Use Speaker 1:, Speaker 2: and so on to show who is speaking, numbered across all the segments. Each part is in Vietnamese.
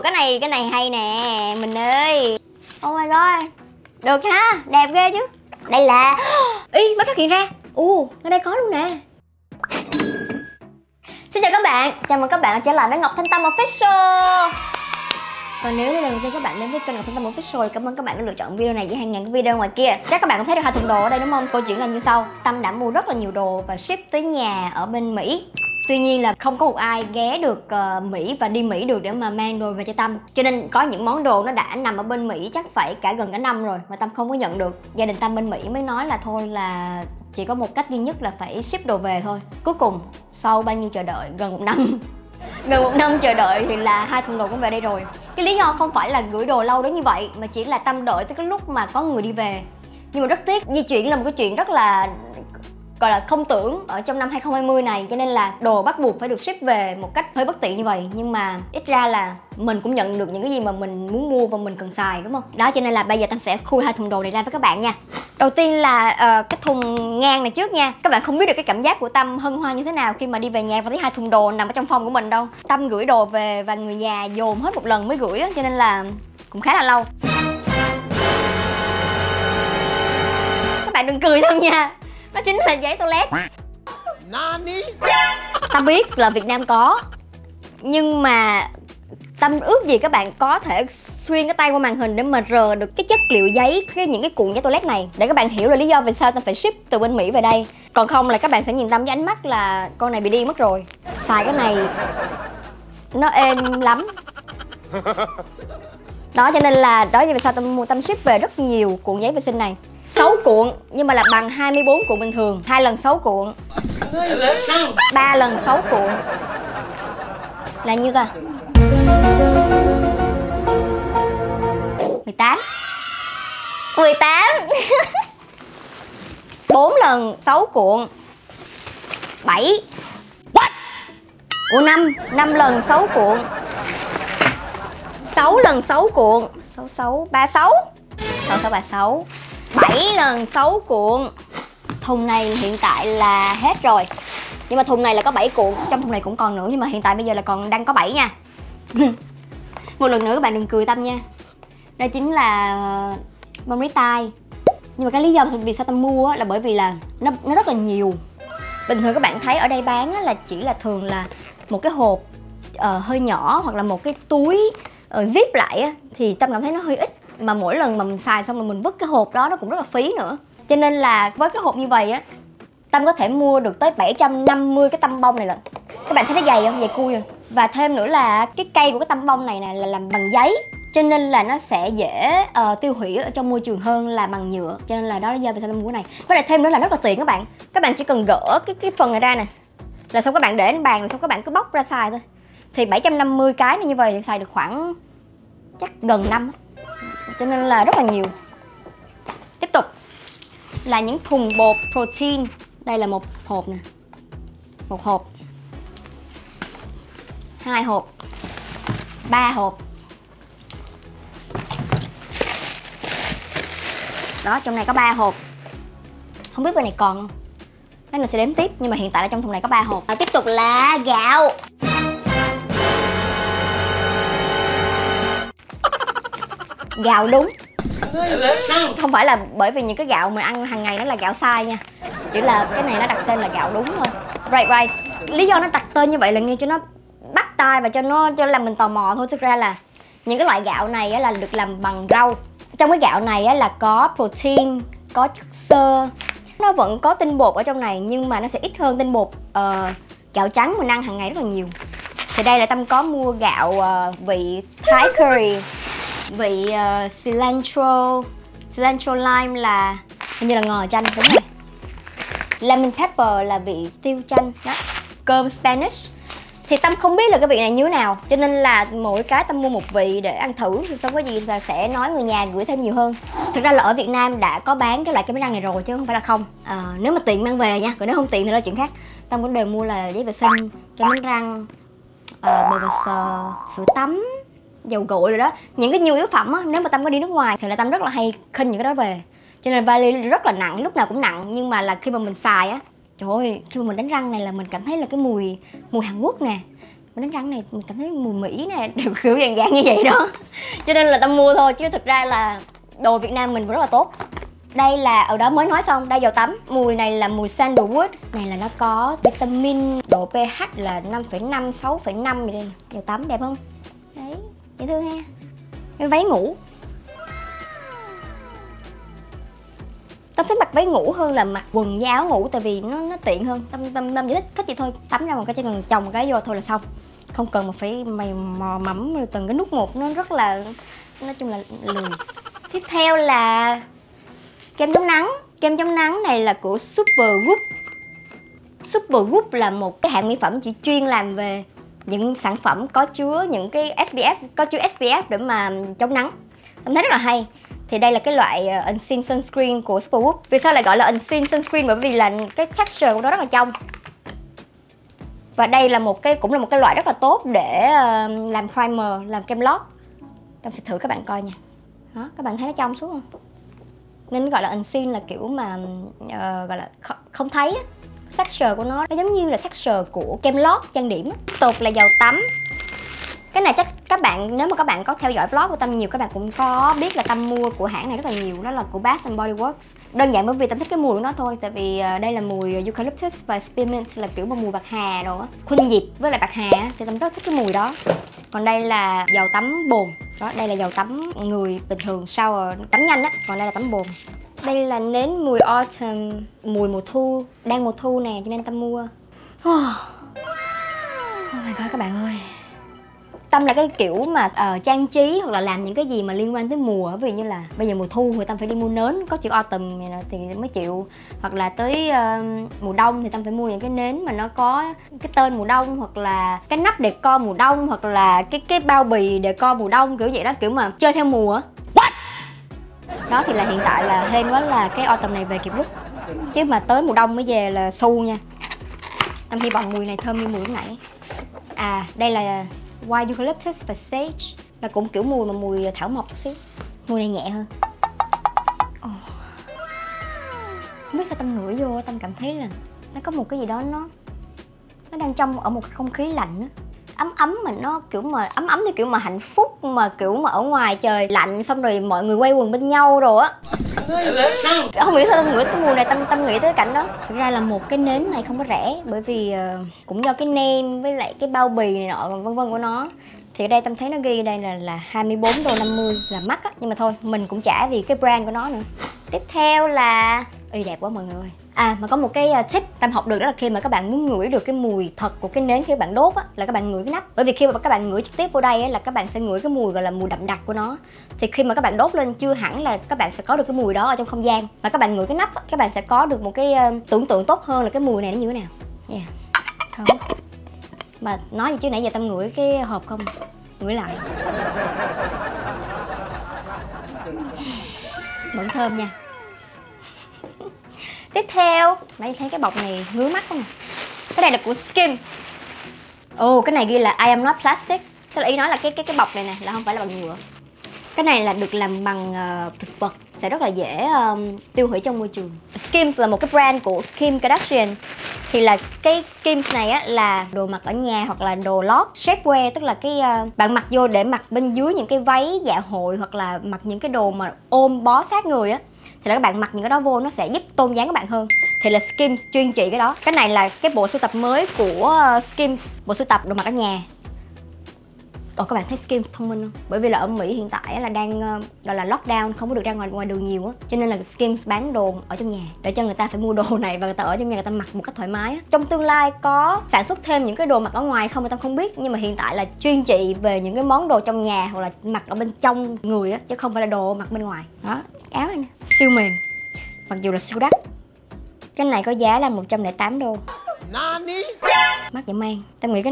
Speaker 1: Cái này hay nè mình ơi. Oh my god. Được ha, đẹp ghê chứ. Đây là ý mới phát hiện ra. Ở đây có luôn nè. Xin chào các bạn, chào mừng các bạn đã trở lại với Ngọc Thanh Tâm Official. Còn nếu đây là lần đầu tiên các bạn đến với kênh Ngọc Thanh Tâm Official, cảm ơn các bạn đã lựa chọn video này với hàng ngàn cái video ngoài kia. Chắc các bạn cũng thấy được 2 thùng đồ ở đây đúng không? Câu chuyện là như sau. Tâm đã mua rất là nhiều đồ và ship tới nhà ở bên Mỹ. Tuy nhiên là không có một ai ghé được Mỹ và đi Mỹ được để mà mang đồ về cho Tâm. Cho nên có những món đồ nó đã nằm ở bên Mỹ chắc phải gần cả năm rồi mà Tâm không có nhận được. Gia đình Tâm bên Mỹ mới nói là thôi là chỉ có một cách duy nhất là phải ship đồ về thôi. Cuối cùng sau bao nhiêu chờ đợi, gần 1 năm gần 1 năm chờ đợi thì là 2 thùng đồ cũng về đây rồi. Cái lý do không phải là gửi đồ lâu đến như vậy mà chỉ là Tâm đợi tới cái lúc mà có người đi về. Nhưng mà rất tiếc, di chuyển là một cái chuyện rất là gọi là không tưởng ở trong năm 2020 này, cho nên là đồ bắt buộc phải được ship về một cách hơi bất tiện như vậy. Nhưng mà ít ra là mình cũng nhận được những cái gì mà mình muốn mua và mình cần xài, đúng không? Đó, cho nên là bây giờ Tâm sẽ khui 2 thùng đồ này ra với các bạn nha. Đầu tiên là cái thùng ngang này trước nha. Các bạn không biết được cái cảm giác của Tâm hân hoan như thế nào khi mà đi về nhà và thấy 2 thùng đồ nằm ở trong phòng của mình đâu. Tâm gửi đồ về và người nhà dồn hết một lần mới gửi đó, cho nên là cũng khá là lâu. Các bạn đừng cười Tâm nha, nó chính là giấy toilet. Tâm biết là Việt Nam có, nhưng mà Tâm ước gì các bạn có thể xuyên cái tay qua màn hình để mà rờ được cái chất liệu giấy, những cái cuộn giấy toilet này, để các bạn hiểu là lý do vì sao Tâm phải ship từ bên Mỹ về đây. Còn không là các bạn sẽ nhìn Tâm với ánh mắt là con này bị điên mất rồi. Xài cái này nó êm lắm. Đó, cho nên là đó vì sao Tâm ship về rất nhiều cuộn giấy vệ sinh này. 6 cuộn nhưng mà là bằng 24 cuộn bình thường. 2 lần 6 cuộn, 3 lần 6 cuộn là nhiêu ta? 18 4 lần 6 cuộn 7. Ủa 5 lần 6 cuộn 6 lần 6 cuộn 36 7 lần 6 cuộn. Thùng này hiện tại là hết rồi, nhưng mà thùng này là có 7 cuộn. Trong thùng này cũng còn nữa, nhưng mà hiện tại bây giờ là đang có 7 nha. Một lần nữa các bạn đừng cười Tâm nha. Đây chính là bông lấy tay. Nhưng mà cái lý do vì sao Tâm mua là bởi vì là nó rất là nhiều. Bình thường các bạn thấy ở đây bán là chỉ là thường là một cái hộp hơi nhỏ hoặc là một cái túi zip lại thì Tâm cảm thấy nó hơi ít. Mà mỗi lần mà mình xài xong rồi mình vứt cái hộp đó nó cũng rất là phí nữa. Cho nên là với cái hộp như vậy Tâm có thể mua được tới 750 cái tăm bông này lận. Các bạn thấy nó dày không? Dày cui rồi. Và thêm nữa là cái cây của cái tăm bông này nè là làm bằng giấy, cho nên là nó sẽ dễ tiêu hủy ở trong môi trường hơn là bằng nhựa. Cho nên là đó là lý do vì sao Tâm mua cái này. Với lại thêm nữa là rất là tiện các bạn. Các bạn chỉ cần gỡ cái phần này ra nè, là xong các bạn để lên bàn, rồi xong các bạn cứ bóc ra xài thôi. Thì 750 cái này như vậy thì xài được khoảng chắc gần năm. Cho nên là rất là nhiều. Tiếp tục là những thùng bột protein. Đây là một hộp nè, một hộp, 2 hộp, 3 hộp. Đó, trong này có 3 hộp. Không biết bên này còn không, cái này sẽ đếm tiếp, nhưng mà hiện tại là trong thùng này có 3 hộp. Tiếp tục là gạo. Gạo đúng, không phải là bởi vì những cái gạo mình ăn hàng ngày nó là gạo sai nha, chỉ là cái này nó đặt tên là gạo đúng thôi. Right rice. Lý do nó đặt tên như vậy là nghe cho nó bắt tai và cho làm mình tò mò thôi. Thực ra là những cái loại gạo này là được làm bằng rau. Trong cái gạo này là có protein, có chất xơ, nó vẫn có tinh bột ở trong này, nhưng mà nó sẽ ít hơn tinh bột gạo trắng mình ăn hàng ngày rất là nhiều. Thì đây là Tâm có mua gạo vị Thái curry, vị cilantro lime là hình như là ngò chanh, đúng rồi. Lemon pepper là vị tiêu chanh đó. Cơm Spanish thì Tâm không biết là cái vị này như thế nào, cho nên là mỗi cái Tâm mua một vị để ăn thử, rồi xong có gì là sẽ nói người nhà gửi thêm nhiều hơn. Thực ra là ở Việt Nam đã có bán cái loại kem đánh răng này rồi chứ không phải là không. Nếu mà tiện mang về nha, còn nếu không tiện thì là chuyện khác. Tâm cũng đều mua là giấy vệ sinh, kem đánh răng, bờ và sữa tắm, dầu gội rồi đó. Những cái nhu yếu phẩm nếu mà Tâm có đi nước ngoài thì là Tâm rất là hay khinh những cái đó về. Cho nên vali rất là nặng, lúc nào cũng nặng. Nhưng mà là khi mà mình xài trời ơi, khi mà mình đánh răng này là mình cảm thấy là cái mùi Hàn Quốc nè, đánh răng này mình cảm thấy mùi Mỹ nè, kiểu dạng như vậy đó. Cho nên là Tâm mua thôi, chứ thực ra là đồ Việt Nam mình rất là tốt. Đây là, ở đó mới nói xong, đây dầu tắm. Mùi này là mùi sandalwood. Này là nó có vitamin, độ pH là 5,5, 6,5 vậy đây. Dầu tắm đẹp không? Đấy, dễ thương ha. Cái váy ngủ. Tâm thích mặc váy ngủ hơn là mặc quần với áo ngủ, tại vì nó tiện hơn. Tâm chỉ thích vậy thôi. Tắm ra một cái chỉ cần chồng một cái vô thôi là xong. Không cần mà phải mày mò mẫm từng cái nút một, nó rất là, nói chung là lười. Tiếp theo là kem chống nắng. Kem chống nắng này là của Supergoop. Supergoop là một cái hãng mỹ phẩm chỉ chuyên làm về những sản phẩm có chứa những cái SPF, có chứa SPF để mà chống nắng. Em thấy rất là hay. Thì đây là cái loại Unseen Sunscreen của Supergoop. Vì sao lại gọi là Unseen Sunscreen? Bởi vì là cái texture của nó rất là trong. Và đây là cũng là một cái loại rất là tốt để làm primer, làm kem lót. Tâm sẽ thử các bạn coi nha. Đó, các bạn thấy nó trong xuống không? Nên nó gọi là unseen, là kiểu mà gọi là không thấy á. Texture của nó giống như là texture của kem lót trang điểm. Tiếp tục là dầu tắm. Cái này chắc các bạn, nếu mà các bạn có theo dõi vlog của Tâm nhiều, các bạn cũng có biết là Tâm mua của hãng này rất là nhiều. Đó là của Bath and Body Works. Đơn giản bởi vì Tâm thích cái mùi của nó thôi. Tại vì đây là mùi eucalyptus và spearmint, là kiểu mà mùi bạc hà đồ á, khuynh diệp với lại bạc hà á, thì Tâm rất thích cái mùi đó. Còn đây là dầu tắm bồn. Đó, đây là dầu tắm người bình thường shower, tắm nhanh á. Còn đây là tắm bồn. Đây là nến mùi autumn, mùi mùa thu, đang mùa thu nè, cho nên Tâm mua. Oh my god các bạn ơi. Tâm là cái kiểu mà trang trí hoặc là làm những cái gì mà liên quan tới mùa. Ví dụ như là bây giờ mùa thu thì Tâm phải đi mua nến có chữ autumn này thì mới chịu. Hoặc là tới mùa đông thì Tâm phải mua những cái nến mà nó có cái tên mùa đông, hoặc là cái nắp decor mùa đông, hoặc là cái bao bì decor mùa đông, kiểu vậy đó, kiểu mà chơi theo mùa. Đó thì là hiện tại là hên quá là cái autumn này về kịp lúc, chứ mà tới mùa đông mới về là xu nha. Tâm hy vọng mùi này thơm như mùi lúc nãy. À, đây là White Eucalyptus và Sage, là cũng kiểu mùi mà mùi thảo mộc chút xíu. Mùi này nhẹ hơn. Không biết sao Tâm ngửi vô, Tâm cảm thấy là nó có một cái gì đó nó đang trong ở một cái không khí lạnh á. Ấm ấm mà nó kiểu mà ấm theo kiểu mà hạnh phúc, mà kiểu mà ở ngoài trời lạnh xong rồi mọi người quay quần bên nhau rồi á. Không hiểu sao Tâm ngửi cái mùi này, Tâm nghĩ tới cái cảnh đó. Thực ra là một cái nến này không có rẻ, bởi vì cũng do cái name với lại cái bao bì này nọ vân vân của nó. Thì ở đây Tâm thấy nó ghi đây là 24,50 đô, là mắc á, nhưng mà thôi mình cũng trả vì cái brand của nó nữa. Tiếp theo là đẹp quá mọi người. À, mà có một cái tip Tâm học được, đó là khi mà các bạn muốn ngửi được cái mùi thật của cái nến khi bạn đốt á, là các bạn ngửi cái nắp. Bởi vì khi mà các bạn ngửi trực tiếp vô đây á, là các bạn sẽ ngửi cái mùi gọi là mùi đậm đặc của nó. Thì khi mà các bạn đốt lên chưa hẳn là các bạn sẽ có được cái mùi đó ở trong không gian. Mà các bạn ngửi cái nắp á, các bạn sẽ có được một cái tưởng tượng tốt hơn là cái mùi này nó như thế nào. Yeah, thơm. Mà nói gì chứ nãy giờ Tâm ngửi cái hộp không, ngửi lại vẫn thơm nha. Tiếp theo, đây thấy cái bọc này ngứa mắt không nè. Cái này là của Skims. Cái này ghi là I am not plastic. Tức là ý nói là cái bọc này nè là không phải là bằng nhựa. Cái này là được làm bằng thực vật, sẽ rất là dễ tiêu hủy trong môi trường. Skims là một cái brand của Kim Kardashian. Thì là cái Skims này á là đồ mặc ở nhà hoặc là đồ lót, shapewear, tức là cái bạn mặc vô để mặc bên dưới những cái váy dạ hội, hoặc là mặc những cái đồ mà ôm bó sát người á. Thì là các bạn mặc những cái đó vô nó sẽ giúp tôn dáng các bạn hơn. Thì là Skims chuyên trị cái đó. Cái này là cái bộ sưu tập mới của Skims, bộ sưu tập đồ mặc ở nhà. Các bạn thấy Skims thông minh không? Bởi vì là ở Mỹ hiện tại là đang gọi là lockdown, không có được ra ngoài đường nhiều á. Cho nên là Skims bán đồ ở trong nhà để cho người ta phải mua đồ này và người ta ở trong nhà, người ta mặc một cách thoải mái á. Trong tương lai có sản xuất thêm những cái đồ mặc ở ngoài không thì Tâm không biết, nhưng mà hiện tại là chuyên trị về những cái món đồ trong nhà hoặc là mặc ở bên trong người á, chứ không phải là đồ mặc bên ngoài. Đó, áo này nè, siêu mềm, mặc dù là siêu đắt. Cái này có giá là 108 đô. Mắc vậy mang. Tao nghĩ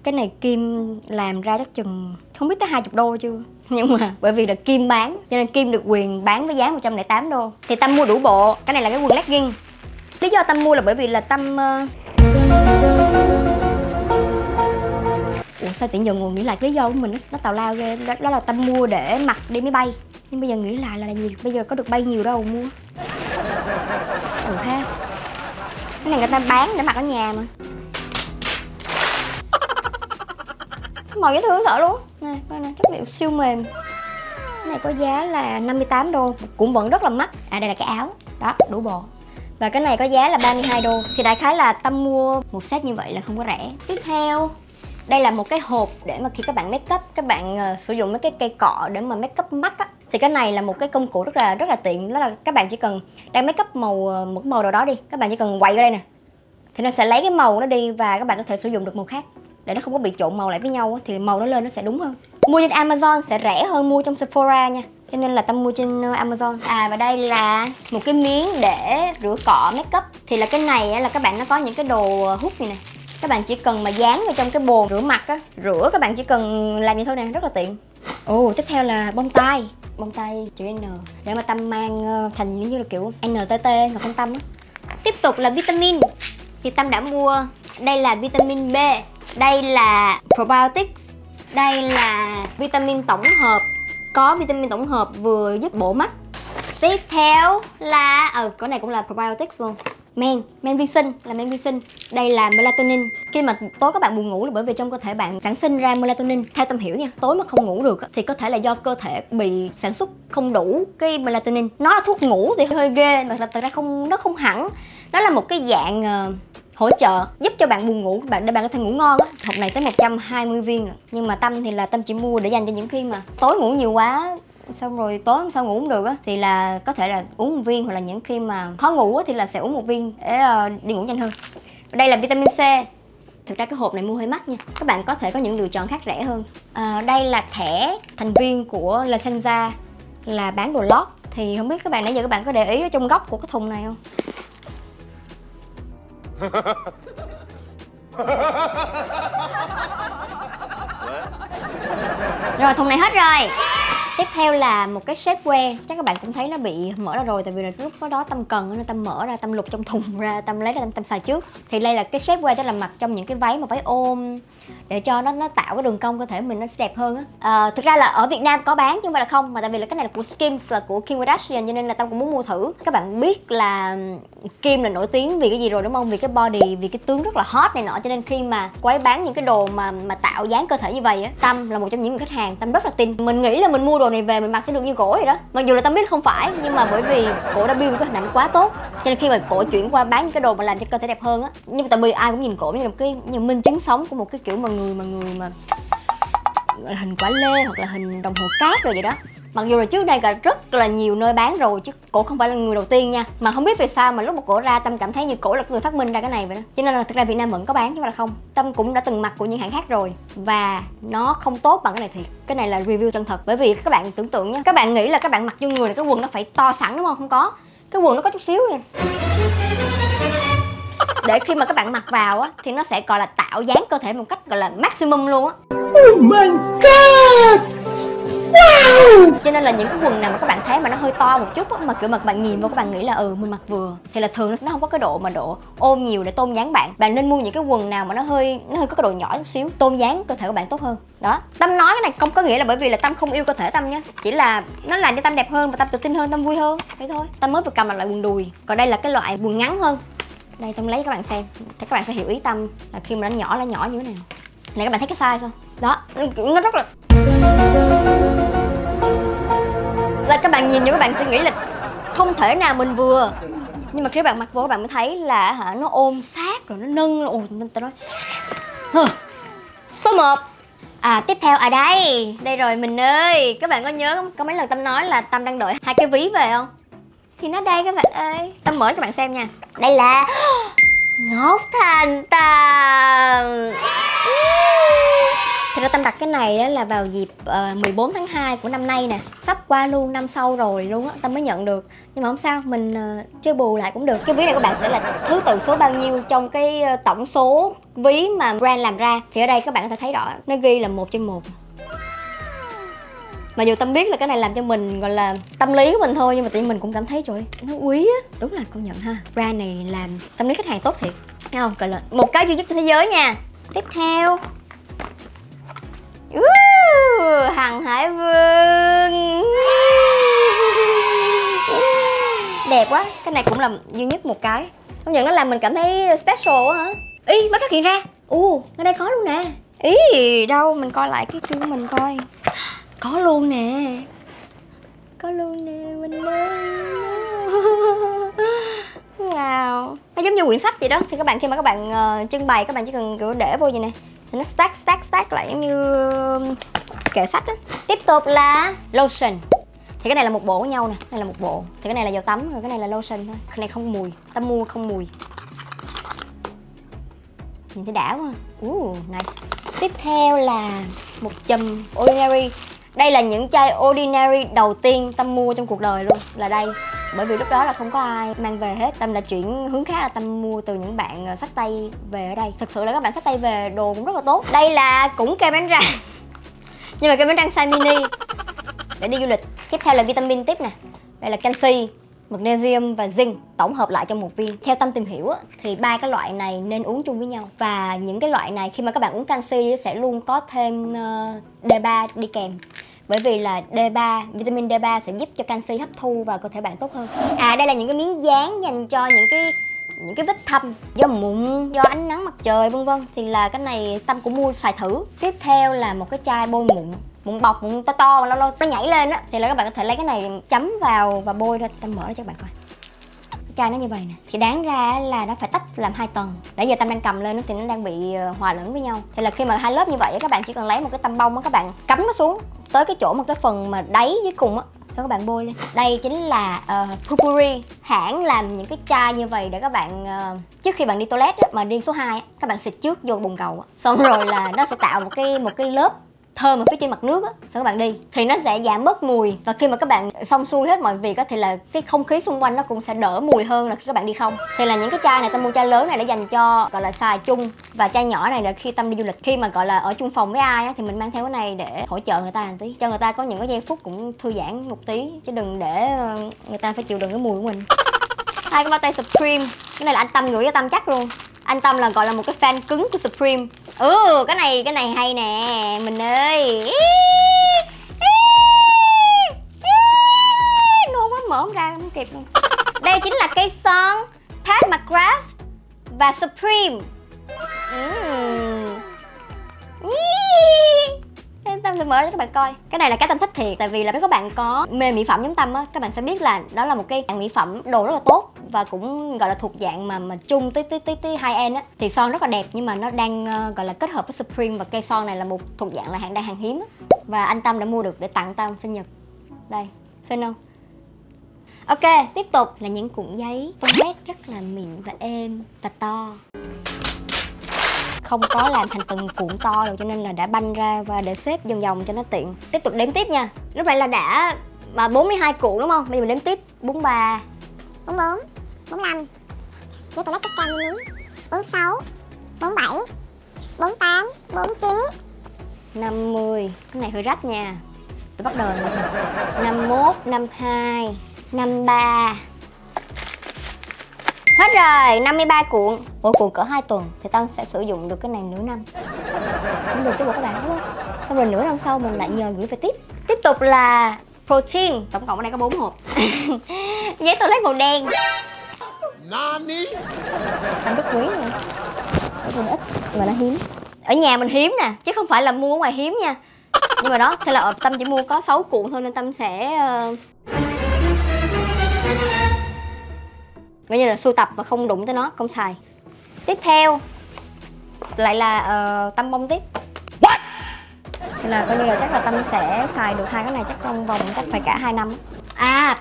Speaker 1: cái này Kim làm ra chắc chừng không biết tới 20 đô chưa. Nhưng mà bởi vì là Kim bán cho nên Kim được quyền bán với giá 108 đô. Thì Tâm mua đủ bộ. Cái này là cái quần legging. Lý do Tâm mua là bởi vì là Tâm Ủa sao tiện giờ ngồi nghĩ lại cái lý do của mình nó tào lao ghê. Đó là Tâm mua để mặc đi máy bay. Nhưng bây giờ nghĩ lại là gì, bây giờ có được bay nhiều đâu mua. Ha. Cái này người ta bán để mặc ở nhà mà. Màu dễ thương sợ luôn. Nè, coi nè, chất liệu siêu mềm. Cái này có giá là 58 đô, cũng vẫn rất là mắc. À đây là cái áo, đó, đủ bộ. Và cái này có giá là 32 đô. Thì đại khái là Tâm mua một set như vậy là không có rẻ. Tiếp theo, đây là một cái hộp để mà khi các bạn make up, các bạn sử dụng mấy cái cây cọ để mà make up mắt á. Thì cái này là một cái công cụ rất là tiện. Đó là các bạn chỉ cần đang make up một màu nào đó đi, các bạn chỉ cần quậy vào đây nè, thì nó sẽ lấy cái màu nó đi và các bạn có thể sử dụng được màu khác để nó không có bị trộn màu lại với nhau á, thì màu nó lên nó sẽ đúng hơn. Mua trên Amazon sẽ rẻ hơn mua trong Sephora nha, cho nên là Tâm mua trên Amazon. À và đây là một cái miếng để rửa cọ make up. Thì là cái này là các bạn nó có những cái đồ hút này nè, các bạn chỉ cần mà dán vào trong cái bồn rửa mặt á, rửa các bạn chỉ cần làm như thế này, rất là tiện. Ồ, tiếp theo là bông tai chữ N để mà Tâm mang thành như là kiểu NTT Ngọc Thanh Tâm á. Tiếp tục là vitamin. Thì Tâm đã mua, đây là vitamin B, đây là probiotics, đây là vitamin tổng hợp. Có vitamin tổng hợp vừa giúp bổ mắt. Tiếp theo là cái này cũng là probiotics luôn. Men vi sinh, là men vi sinh. Đây là melatonin. Khi mà tối các bạn buồn ngủ là bởi vì trong cơ thể bạn sản sinh ra melatonin. Theo Tâm hiểu nha, tối mà không ngủ được thì có thể là do cơ thể bị sản xuất không đủ cái melatonin. Nó là thuốc ngủ thì hơi ghê, mà thật ra nó không hẳn. Nó là một cái dạng hỗ trợ giúp cho bạn buồn ngủ để bạn có thể ngủ ngon á. Hộp này tới 120 viên rồi. Nhưng mà Tâm thì là Tâm chỉ mua để dành cho những khi mà tối ngủ nhiều quá, xong rồi tối hôm sau ngủ không được á, thì là có thể là uống một viên, hoặc là những khi mà khó ngủ á, thì là sẽ uống một viên để đi ngủ nhanh hơn. Đây là vitamin C. Thực ra cái hộp này mua hơi mắc nha, các bạn có thể có những lựa chọn khác rẻ hơn. Đây là thẻ thành viên của La Senza, là bán đồ lót. Thì không biết các bạn nãy giờ các bạn có để ý ở trong góc của cái thùng này không? Rồi, thùng này hết rồi. Tiếp theo là một cái shapewear. Chắc các bạn cũng thấy nó bị mở ra rồi, tại vì là lúc đó Tâm cần nên Tâm mở ra, Tâm lục trong thùng ra, Tâm lấy ra Tâm xài trước. Thì đây là cái shapewear, tức là mặc trong những cái váy mà váy ôm để cho nó tạo cái đường cong cơ thể mình nó sẽ đẹp hơn á. Thực ra là ở Việt Nam có bán chứ không phải là không, mà tại vì là cái này là của Skims, là của Kim Kardashian, cho nên là Tâm cũng muốn mua thử. Các bạn biết là Kim là nổi tiếng vì cái gì rồi đúng không? Vì cái body, vì cái tướng rất là hot này nọ, cho nên khi mà cô ấy bán những cái đồ mà tạo dáng cơ thể như vậy á, Tâm là một trong những người khách hàng, Tâm rất là tin. Mình nghĩ là mình mua đồ này về mình mặc sẽ được như cổ vậy đó. Mặc dù là Tâm biết không phải, nhưng mà bởi vì cổ đã build cái hình ảnh quá tốt, cho nên khi mà cổ chuyển qua bán những cái đồ mà làm cho cơ thể đẹp hơn á, nhưng mà tại vì ai cũng nhìn cổ như là một cái minh chứng sống của một cái kiểu mà người mà gọi là hình quả lê hoặc là hình đồng hồ cát rồi vậy đó. Mặc dù là trước đây là rất là nhiều nơi bán rồi, chứ cổ không phải là người đầu tiên nha. Mà không biết vì sao mà lúc mà cổ ra, Tâm cảm thấy như cổ là người phát minh ra cái này vậy đó. Cho nên là thực ra Việt Nam vẫn có bán chứ không phải là không. Tâm cũng đã từng mặc của những hãng khác rồi và nó không tốt bằng cái này thiệt. Cái này là review chân thật. Bởi vì các bạn tưởng tượng nha, các bạn nghĩ là các bạn mặc vô người là cái quần nó phải to sẵn đúng không? Không có. Cái quần nó có chút xíu nha. Để khi mà các bạn mặc vào á thì nó sẽ gọi là tạo dáng cơ thể một cách gọi là maximum luôn á. Oh my god! Wow! Cho nên là những cái quần nào mà các bạn thấy mà nó hơi to một chút á, mà kiểu mà các bạn nhìn vô các bạn nghĩ là mình mặc vừa, thì là thường nó không có cái độ ôm nhiều để tôn dáng bạn. Bạn nên mua những cái quần nào mà nó hơi có cái độ nhỏ chút xíu, tôn dáng cơ thể của bạn tốt hơn. Đó. Tâm nói cái này không có nghĩa là bởi vì là Tâm không yêu cơ thể Tâm nha, chỉ là nó làm cho Tâm đẹp hơn và Tâm tự tin hơn, Tâm vui hơn, thế thôi. Tâm mới vừa cầm lại quần đùi. Còn đây là cái loại quần ngắn hơn. Đây Tâm lấy cho các bạn xem, thì các bạn sẽ hiểu ý Tâm là khi mà nó nhỏ như thế nào. Này các bạn thấy cái size không? Đó, nó rất là các bạn nhìn vô các bạn sẽ nghĩ là không thể nào mình vừa. Nhưng mà khi các bạn mặc vô các bạn mới thấy là nó ôm sát rồi nó nâng. Ồ, tôi nói số 1. Tiếp theo đây rồi mình ơi. Các bạn có nhớ không? Có mấy lần Tâm nói là Tâm đang đợi 2 cái ví về không? Thì nó đây các bạn ơi. Tâm mở cho các bạn xem nha. Đây là Ngọc Thanh Tâm. Thì ra Tâm đặt cái này là vào dịp 14 tháng 2 của năm nay nè. Sắp qua luôn năm sau rồi luôn á, Tâm mới nhận được. Nhưng mà không sao, mình chơi bù lại cũng được. Cái ví này các bạn sẽ là thứ tự số bao nhiêu trong cái tổng số ví mà brand làm ra. Thì ở đây các bạn có thể thấy rõ, nó ghi là 1/1. Mà dù Tâm biết là cái này làm cho mình gọi là tâm lý của mình thôi, nhưng mà tự nhiên mình cũng cảm thấy trời ơi, nó quý á. Đúng là công nhận ha, brand này làm tâm lý khách hàng tốt thiệt. Thấy không? Gọi là một cái duy nhất trên thế giới nha. Tiếp theo Hằng Hải Vương. Đẹp quá. Cái này cũng là duy nhất một cái. Công nhận nó làm mình cảm thấy special á hả? Ý mới phát hiện ra. Nó đây có luôn nè. Ý đâu, mình coi lại cái chương của mình coi. Có luôn nè. Có luôn nè, mình ơi. Wow. Nó giống như quyển sách vậy đó. Thì các bạn khi mà các bạn trưng bày, các bạn chỉ cần kiểu để vô vậy nè. Thì nó stack lại giống như kệ sách á. Tiếp tục là lotion. Thì cái này là một bộ với nhau nè, này là một bộ. Thì cái này là dầu tắm, rồi cái này là lotion thôi. Cái này không mùi, ta mua không mùi. Nhìn thấy đã quá. Nice. Tiếp theo là một chùm Ordinary. Đây là những chai Ordinary đầu tiên Tâm mua trong cuộc đời luôn, là đây. Bởi vì lúc đó là không có ai mang về hết. Tâm đã chuyển hướng khác, là Tâm mua từ những bạn xách tay về ở đây. Thực sự là các bạn xách tay về đồ cũng rất là tốt. Đây là cũng kem đánh răng nhưng mà kem đánh răng size mini để đi du lịch. Tiếp theo là vitamin tiếp nè. Đây là canxi, magnesium và zinc tổng hợp lại trong một viên. Theo Tâm tìm hiểu thì ba cái loại này nên uống chung với nhau. Và những cái loại này khi mà các bạn uống canxi sẽ luôn có thêm D3 đi kèm. Bởi vì là D3, vitamin D3 sẽ giúp cho canxi hấp thu vào cơ thể bạn tốt hơn. Đây là những cái miếng dán dành cho những cái vết thâm do mụn, do ánh nắng mặt trời vân vân. Thì là cái này Tâm cũng mua xài thử. Tiếp theo là một cái chai bôi mụn bọc, mụn to mà lâu lâu nó nhảy lên á, thì là các bạn có thể lấy cái này chấm vào và bôi ra. Tâm mở ra cho các bạn coi. Cái chai nó như vậy nè. Thì đáng ra là nó phải tách làm 2 tầng. Nãy giờ Tâm đang cầm lên thì nó đang bị hòa lẫn với nhau. Thì là khi mà 2 lớp như vậy các bạn chỉ cần lấy một cái tăm bông á, các bạn cắm nó xuống tới cái chỗ một cái phần mà đáy dưới cùng á, sau các bạn bôi lên. Đây chính là Purpuri. Hãng làm những cái chai như vậy để các bạn trước khi bạn đi toilet á, mà đi số 2 á, các bạn xịt trước vô bồn cầu á. Xong rồi là nó sẽ tạo một cái lớp thơm ở phía trên mặt nước á, sau các bạn đi thì nó sẽ giảm bớt mùi. Và khi mà các bạn xong xuôi hết mọi việc á, thì là cái không khí xung quanh nó cũng sẽ đỡ mùi hơn là khi các bạn đi không. Thì là những cái chai này Tâm mua chai lớn này để dành cho gọi là xài chung, và chai nhỏ này là khi Tâm đi du lịch, khi mà gọi là ở chung phòng với ai á, thì mình mang theo cái này để hỗ trợ người ta một tí, cho người ta có những cái giây phút cũng thư giãn một tí, chứ đừng để người ta phải chịu đựng cái mùi của mình. 2 cái bao tay Supreme, cái này là anh Tâm gửi cho Tâm chắc luôn. Anh Tâm là gọi là một cái fan cứng của Supreme. Cái này hay nè mình ơi. Nôn quá, mở không ra không kịp luôn. Đây chính là cây son Pat McGrath và Supreme. Tâm sẽ mở cho các bạn coi. Cái này là cái Tâm thích thiệt. Tại vì là nếu các bạn có mê mỹ phẩm giống Tâm á, các bạn sẽ biết là đó là một cái mỹ phẩm đồ rất là tốt. Và cũng gọi là thuộc dạng mà chung tới high end á. Thì son rất là đẹp, nhưng mà nó đang gọi là kết hợp với Supreme. Và cây son này là một thuộc dạng là hàng hiếm á. Và anh Tâm đã mua được để tặng Tâm sinh nhật. Đây, xinh không? Ok, tiếp tục là những cuộn giấy toilet rất là mịn và êm và to. Không có làm thành từng cuộn to rồi, cho nên là đã banh ra và để xếp vòng vòng cho nó tiện. Tiếp tục đếm tiếp nha. Lúc này là đã 42 cuộn đúng không? Bây giờ mình đếm tiếp. 43,
Speaker 2: 44, 45, giấy toilet tất cao như núi, 46, 47, 48, 49,
Speaker 1: 50. Cái này hơi rách nha. Tôi bắt đầu 51, 52, 53. Hết rồi, 53 cuộn. Mỗi cuộn cỡ 2 tuần thì tao sẽ sử dụng được cái này nửa năm. Cũng được chứ bộ các bạn đúng không? Xong rồi nửa năm sau mình lại nhờ gửi về tiếp. Tiếp tục là protein. Tổng cộng ở đây có 4 hộp. Giấy toilet màu đen.
Speaker 3: Nani?
Speaker 1: Tâm rất quý nè. Nó ít mà nó hiếm. Ở nhà mình hiếm nè, chứ không phải là mua ở ngoài hiếm nha. Nhưng mà đó, thế là Tâm chỉ mua có 6 cuộn thôi, nên Tâm sẽ bây giờ là sưu tập và không đụng tới nó, không xài. Tiếp theo lại là tăm bông tiếp. What? Thì là coi như là chắc là Tâm sẽ xài được 2 cái này chắc trong vòng chắc phải cả 2 năm.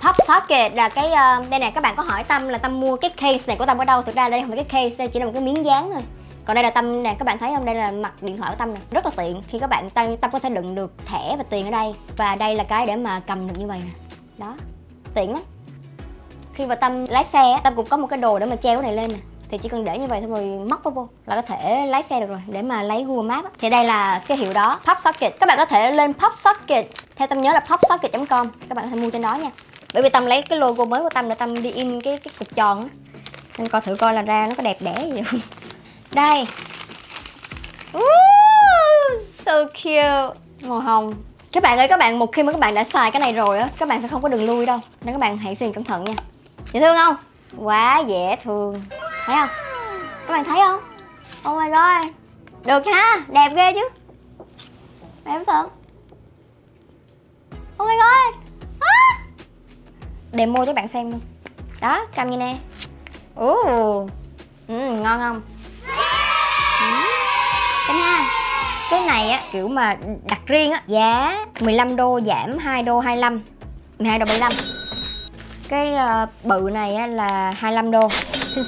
Speaker 1: Pop socket là cái đây nè, các bạn có hỏi Tâm là Tâm mua cái case này của Tâm ở đâu. Thực ra đây không phải cái case, đây chỉ là một cái miếng dán thôi. Còn đây là Tâm nè, các bạn thấy không? Đây là mặt điện thoại của Tâm nè. Rất là tiện khi các bạn Tâm có thể đựng được thẻ và tiền ở đây. Và đây là cái để mà cầm được như vậy nè. Đó, tiện lắm. Khi mà Tâm lái xe, Tâm cũng có một cái đồ để mà treo cái này lên nè. Thì chỉ cần để như vậy thôi rồi móc nó vô là có thể lái xe được rồi, để mà lấy Google Maps. Thì đây là cái hiệu đó, Pop Socket. Các bạn có thể lên Pop Socket, theo Tâm nhớ là popsocket.com. Các bạn có thể mua trên đó nha. Bởi vì Tâm lấy cái logo mới của Tâm để Tâm đi in cái cục tròn á. Nên coi thử coi là ra nó có đẹp đẽ gì không. Đây. So cute. Màu hồng. Các bạn ơi, các bạn một khi mà các bạn đã xài cái này rồi á, các bạn sẽ không có đường lui đâu. Nên các bạn hãy suy nghĩ cẩn thận nha. Dễ thương không? Quá dễ thương. Thấy không? Các bạn thấy không? Oh my god. Được ha, đẹp ghê chứ. Đẹp sao? Oh my god. Demo cho bạn xem luôn. Đó, cầm như nè. Ngon không? Cái ha. Cái này á, kiểu mà đặt riêng á, giá 15 đô giảm 2 đô 25, 12 đô 75. Cái bự này á là 25 đô.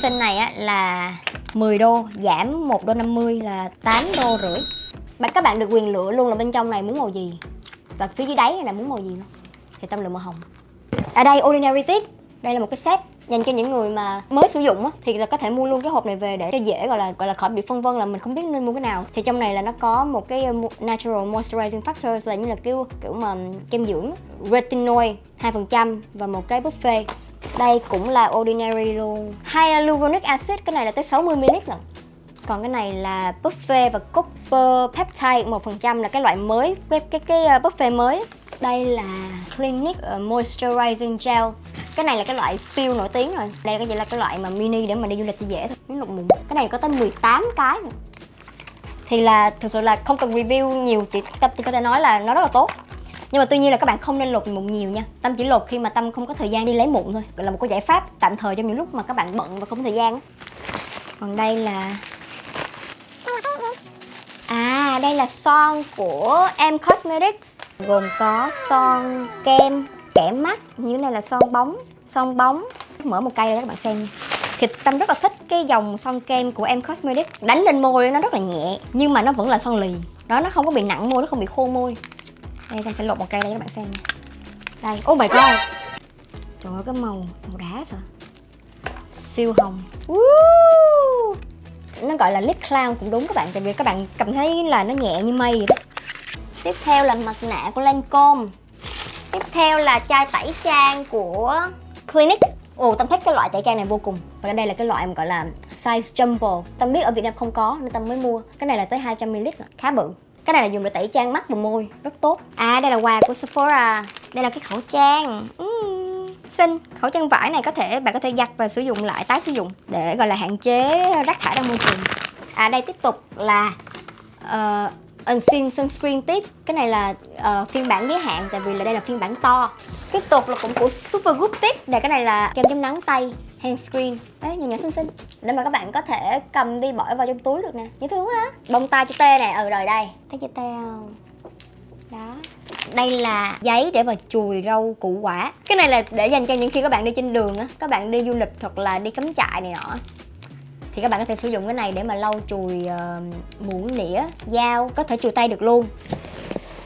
Speaker 1: Xinh này á là 10 đô giảm 1 đô 50 là 8 đô rưỡi. Các bạn được quyền lựa luôn là bên trong này muốn màu gì. Và phía dưới đáy là muốn màu gì luôn. Thì Tâm lựa màu hồng. Ở đây Ordinary Tip. Đây là một cái set dành cho những người mà mới sử dụng á, thì có thể mua luôn cái hộp này về để cho dễ gọi là khỏi bị phân vân là mình không biết nên mua cái nào. Thì trong này là nó có một cái Natural Moisturizing Factors là như là kiểu mà kem dưỡng, Retinoid 2% và một cái buffet. Đây cũng là Ordinary luôn. Hyaluronic acid, cái này là tới 60ml lận. Còn cái này là buffet và copper peptide 1% là cái loại mới, cái buffet mới. Đây là Clinique Moisturizing Gel. Cái này là cái loại siêu nổi tiếng rồi. Đây là cái loại mà mini để mà đi du lịch cho dễ thôi. Miếng lụt mụn. Cái này có tới 18 cái rồi. Thì là thực sự là không cần review nhiều, chỉ có thể nói là nó rất là tốt. Nhưng mà tuy nhiên là các bạn không nên lột mụn nhiều nha. Tâm chỉ lột khi mà Tâm không có thời gian đi lấy mụn thôi. Gọi là một cái giải pháp tạm thời trong những lúc mà các bạn bận và không có thời gian. Còn đây là đây là son của Em Cosmetics. Gồm có son kem, kẻ mắt. Như này là son bóng. Mở một cây ra các bạn xem nha. Thì Tâm rất là thích cái dòng son kem của Em Cosmetics. Đánh lên môi nó rất là nhẹ, nhưng mà nó vẫn là son lì. Đó, nó không có bị nặng môi, nó không bị khô môi. Đây, Tâm sẽ lột một cây đây các bạn xem nha. Đây, oh my god. Trời ơi, cái màu đá sao. Siêu hồng. Nó gọi là lip cloud cũng đúng các bạn, tại vì các bạn cảm thấy là nó nhẹ như mây vậy đó. Tiếp theo là mặt nạ của Lancome. Tiếp theo là chai tẩy trang của Clinique. Tâm thích cái loại tẩy trang này vô cùng. Và đây là cái loại mà gọi là size jumbo. Tâm biết ở Việt Nam không có nên Tâm mới mua. Cái này là tới 200ml, khá bự. Cái này là dùng để tẩy trang mắt và môi, rất tốt. Đây là quà của Sephora. Đây là cái khẩu trang. Xinh. Khẩu trang vải này bạn có thể giặt và sử dụng lại, tái sử dụng để gọi là hạn chế rác thải ra môi trường. Đây tiếp tục là Unseen Sunscreen tiếp. Cái này là phiên bản giới hạn, tại vì là đây là phiên bản to. Tiếp tục là cũng của Supergoop tiếp. Đây, cái này là kem chống nắng tay, hand screen. Đấy, nhỏ nhỏ xinh để mà các bạn có thể cầm đi bỏ vào trong túi được nè. Dễ thương quá ha. Bông tai chữ T này, rồi đây. Thấy chữ T không? Đó. Đây là giấy để mà chùi rau củ quả. Cái này là để dành cho những khi các bạn đi trên đường á, các bạn đi du lịch hoặc là đi cắm trại này nọ, thì các bạn có thể sử dụng cái này để mà lau chùi muỗng nĩa, dao, có thể chùi tay được luôn.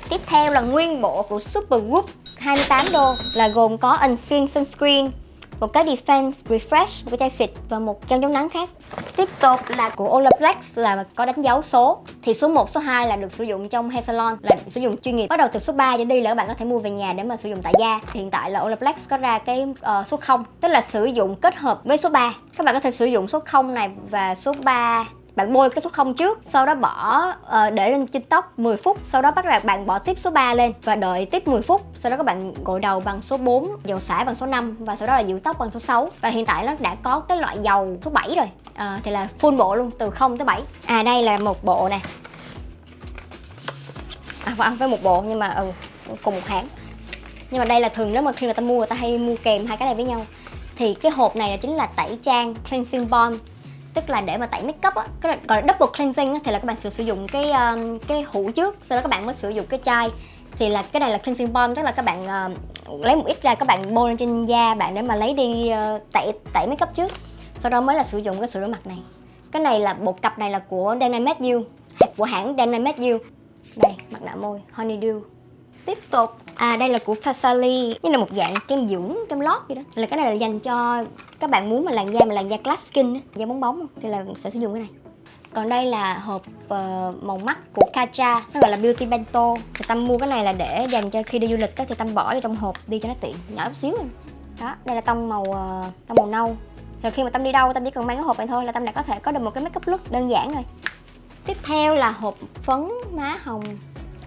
Speaker 1: Tiếp theo là nguyên bộ của Supergoop 28 đô là gồm có Unseen Sunscreen, một cái Defense Refresh, một cái chai xịt và một kem chống nắng khác. Tiếp tục là của Olaplex là có đánh dấu số. Thì số 1, số 2 là được sử dụng trong hair salon, là sử dụng chuyên nghiệp. Bắt đầu từ số 3 trở đi là các bạn có thể mua về nhà để mà sử dụng tại gia. Thì hiện tại là Olaplex có ra cái số 0, tức là sử dụng kết hợp với số 3. Các bạn có thể sử dụng số 0 này và số 3. Bạn bôi cái số 0 trước, sau đó để lên trên tóc 10 phút. Sau đó bắt đầu bạn bỏ tiếp số 3 lên và đợi tiếp 10 phút. Sau đó các bạn gội đầu bằng số 4, dầu xả bằng số 5 và sau đó là dưỡng tóc bằng số 6. Và hiện tại nó đã có cái loại dầu số 7 rồi. Thì là full bộ luôn, từ 0 tới 7. Đây là một bộ nè. Không phải một bộ nhưng mà cùng một hãng. Nhưng mà đây là thường nếu mà khi người ta mua, người ta hay mua kèm hai cái này với nhau. Thì cái hộp này là chính là tẩy trang cleansing balm, tức là để mà tẩy make up á, cái gọi là double cleansing á, thì là các bạn sử dụng cái hũ trước, sau đó các bạn mới sử dụng cái chai. Thì là cái này là cleansing balm, tức là các bạn lấy một ít ra, các bạn bôi lên trên da bạn để mà lấy đi tẩy make up trước, sau đó mới là sử dụng cái sữa rửa mặt này. Cái này là bộ cặp này là của Dana Matthew, của hãng Dana Matthew. Đây, mặt nạ môi Honeydew. Tiếp tục đây là của Faciali, như là một dạng kem dưỡng, kem lót vậy đó. Là cái này là dành cho các bạn muốn mà làn da glass skin, da bóng bóng thì là sẽ sử dụng cái này. Còn đây là hộp màu mắt của Katja, nó gọi là Beauty Bento. Thì Tâm mua cái này là để dành cho khi đi du lịch đó, thì Tâm bỏ vào trong hộp đi cho nó tiện, nhỏ chút xíu rồi. Đó, đây là tông màu nâu. Rồi khi mà Tâm đi đâu, Tâm chỉ cần mang cái hộp này thôi là Tâm đã có thể có được một cái make up look đơn giản rồi. Tiếp theo là hộp phấn má hồng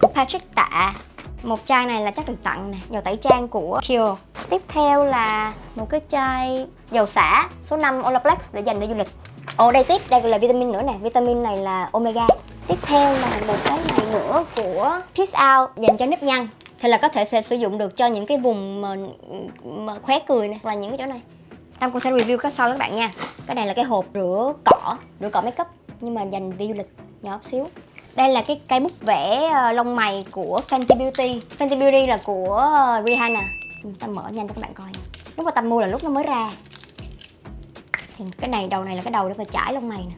Speaker 1: của Patrick Tạ. Một chai này là chắc được tặng nè, dầu tẩy trang của Kiehl. Tiếp theo là một cái chai dầu xả số 5 Olaplex để dành để du lịch. Đây tiếp, đây là vitamin nữa nè, vitamin này là omega. Tiếp theo là một cái này nữa của Peace Out dành cho nếp nhăn. Thì là có thể sẽ sử dụng được cho những cái vùng mà khóe cười này, hoặc là những cái chỗ này. Tâm cũng sẽ review cái sau các bạn nha. Cái này là cái hộp rửa cỏ make up nhưng mà dành đi du lịch, nhỏ xíu. Đây là cái cây bút vẽ lông mày của Fenty Beauty. Fenty Beauty là của Rihanna. Tâm mở nhanh cho các bạn coi nha. Lúc mà Tâm mua là lúc nó mới ra. Thì cái này, đầu này là cái đầu để mà chải lông mày nè.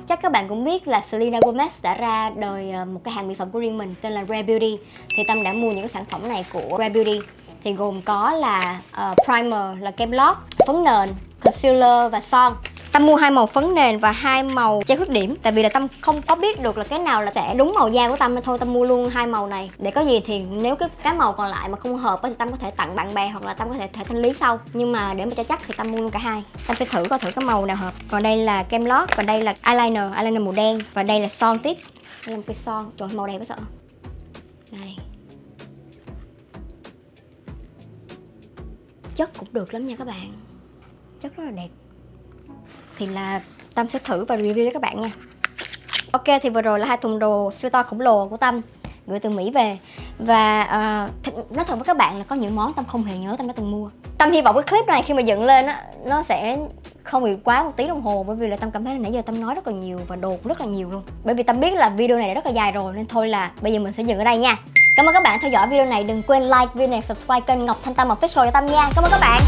Speaker 1: Chắc các bạn cũng biết là Selena Gomez đã ra đời một cái hàng mỹ phẩm của riêng mình tên là Rare Beauty. Thì Tâm đã mua những cái sản phẩm này của Rare Beauty. Thì gồm có là primer là kem lót, phấn nền, concealer và son. Tâm mua 2 màu phấn nền và 2 màu che khuyết điểm. Tại vì là Tâm không có biết được là cái nào là sẽ đúng màu da của Tâm, nên thôi Tâm mua luôn 2 màu này. Để có gì thì nếu cái màu còn lại mà không hợp thì Tâm có thể tặng bạn bè hoặc là Tâm có thể thanh lý sau. Nhưng mà để mà cho chắc thì Tâm mua luôn cả hai. Tâm sẽ thử coi thử cái màu nào hợp. Còn đây là kem lót và đây là eyeliner màu đen. Và đây là son tiếp. Đây là một cái son. Trời, màu đẹp quá sợ. Đây. Chất cũng được lắm nha các bạn. Chất rất là đẹp. Thì là Tâm sẽ thử và review với các bạn nha. Ok, thì vừa rồi là 2 thùng đồ siêu to khổng lồ của Tâm gửi từ Mỹ về. Và nói thật với các bạn là có những món Tâm không hề nhớ Tâm đã từng mua. Tâm hy vọng cái clip này khi mà dựng lên á, nó sẽ không bị quá 1 tiếng đồng hồ. Bởi vì là Tâm cảm thấy là nãy giờ Tâm nói rất là nhiều và đồ cũng rất là nhiều luôn. Bởi vì Tâm biết là video này rất là dài rồi, nên thôi là bây giờ mình sẽ dừng ở đây nha. Cảm ơn các bạn theo dõi video này. Đừng quên like video này, subscribe kênh Ngọc Thanh Tâm Official cho Tâm nha. Cảm ơn các bạn.